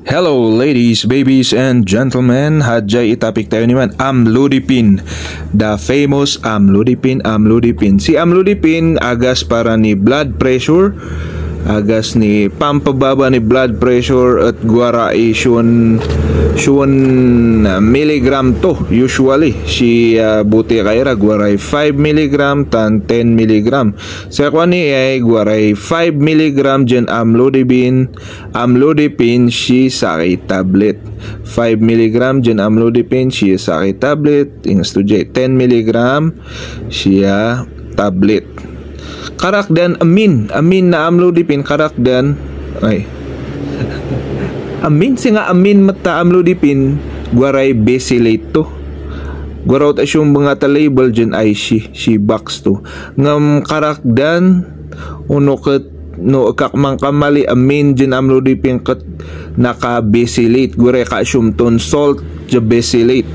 Hello ladies, babies, and gentlemen. Hadjay itapik tayo naman Amlodipine. The famous Amlodipine. Si Amlodipine agas para ni blood pressure, agas ni pampababa ni blood pressure at guaraisyon milligram to usually si buti kayra guaray 5 milligram tan 10 milligram sa kwani ay guaray 5 milligram jen amlodipine si sakay tablet 5 milligram jen amlodipine si sakay tablet ingas to 10 milligram siya tablet karakdan amin na amlodipine karakdan ay amin nga amin mata amlodipine guaray besilate to guaraw ta siyong mga label dyan ay si box to ngam karakdan uno kat no kakmang kamali amin dyan amlodipine kat naka besilate guaray ka siyong ton salt dyan besilate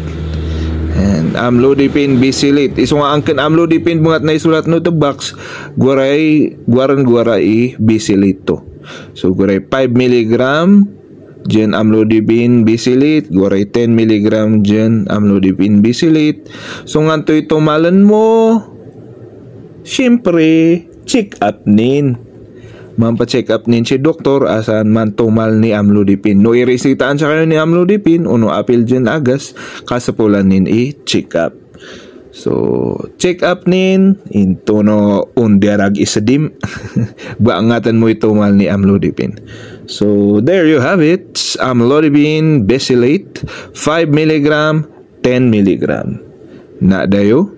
and amlodipine besilate iso nga angkin amlodipine bungat na isulat no to box guaray besilate to so guaray 5 milligram jen amlodipine besilate guaray 10 milligram jen amlodipine besilate so nganto ito malan mo syempre check up nin mampacheck up nin si doktor asan man tumal ni amlodipine no iresitahan sa kayo ni amlodipine uno apil jen agas kasapulan nin i-check up so check up nin into no undiarag isadim baangatan mo ito mal ni amlodipine. So there you have it, amlodipine besilate 5 milligram 10 milligram na dayo